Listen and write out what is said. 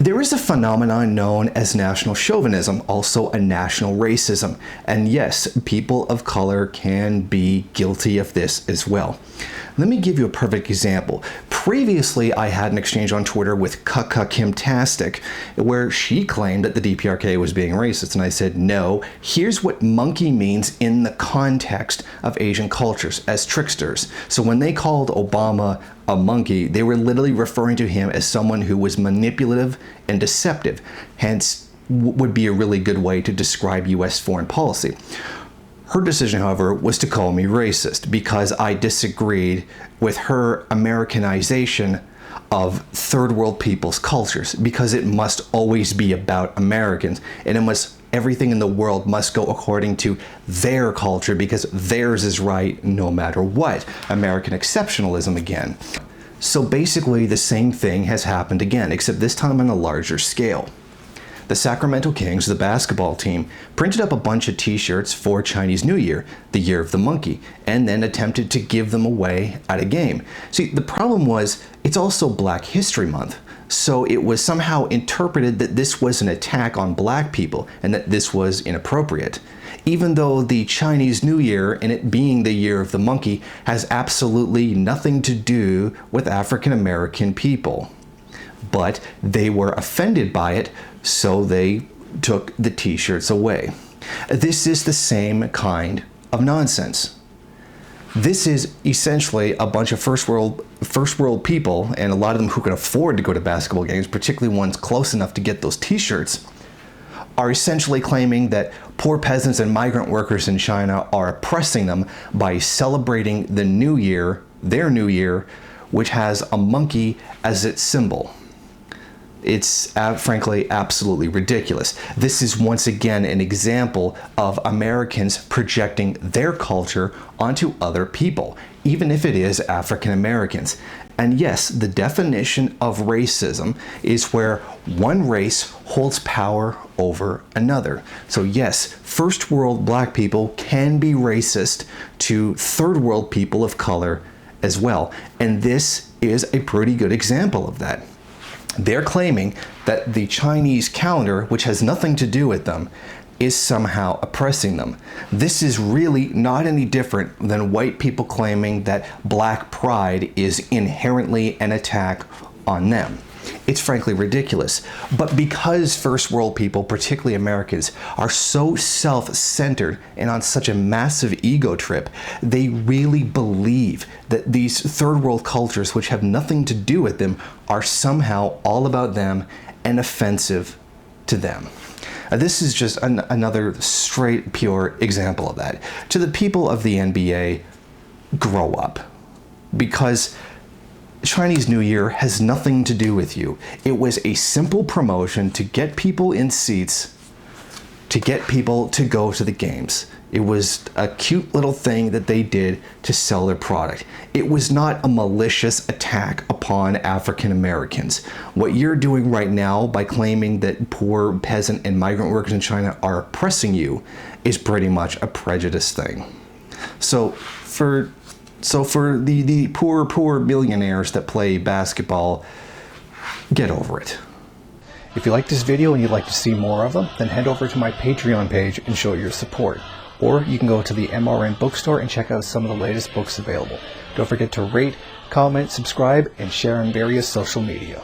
There is a phenomenon known as national chauvinism, also a national racism. And yes, people of color can be guilty of this as well. Let me give you a perfect example. Previously, I had an exchange on Twitter with Kimtastic, where she claimed that the DPRK was being racist, and I said, no, here's what monkey means in the context of Asian cultures, as tricksters. So when they called Obama a monkey, they were literally referring to him as someone who was manipulative and deceptive, hence would be a really good way to describe U.S. foreign policy. Her decision, however, was to call me racist because I disagreed with her Americanization of third world people's cultures, because it must always be about Americans, and everything in the world must go according to their culture because theirs is right no matter what. American exceptionalism again. So basically the same thing has happened again, except this time on a larger scale. The Sacramento Kings, the basketball team, printed up a bunch of t-shirts for Chinese New Year, the Year of the Monkey, and then attempted to give them away at a game. See, the problem was, it's also Black History Month, so it was somehow interpreted that this was an attack on black people and that this was inappropriate. Even though the Chinese New Year, and it being the Year of the Monkey, has absolutely nothing to do with African American people. But they were offended by it, so they took the t-shirts away. This is the same kind of nonsense. This is essentially a bunch of first world people, and a lot of them who can afford to go to basketball games, particularly ones close enough to get those t-shirts, are essentially claiming that poor peasants and migrant workers in China are oppressing them by celebrating the New Year, their New Year, which has a monkey as its symbol. It's frankly absolutely ridiculous. This is once again an example of Americans projecting their culture onto other people, even if it is African Americans. And yes, the definition of racism is where one race holds power over another. So yes, first world black people can be racist to third world people of color as well. And this is a pretty good example of that. They're claiming that the Chinese calendar, which has nothing to do with them, is somehow oppressing them. This is really not any different than white people claiming that black pride is inherently an attack on them. It's frankly ridiculous. But because first world people, particularly Americans, are so self-centered and on such a massive ego trip, they really believe that these third world cultures, which have nothing to do with them, are somehow all about them and offensive to them. This is just another straight, pure example of that. To the people of the NBA, grow up. Because Chinese New Year has nothing to do with you. It was a simple promotion to get people in seats, to get people to go to the games. It was a cute little thing that they did to sell their product. It was not a malicious attack upon African Americans. What you're doing right now by claiming that poor peasant and migrant workers in China are oppressing you is pretty much a prejudice thing. So for the poor millionaires that play basketball, get over it. If you like this video and you'd like to see more of them, then head over to my Patreon page and show your support. Or you can go to the MRN bookstore and check out some of the latest books available. Don't forget to rate, comment, subscribe, and share on various social media.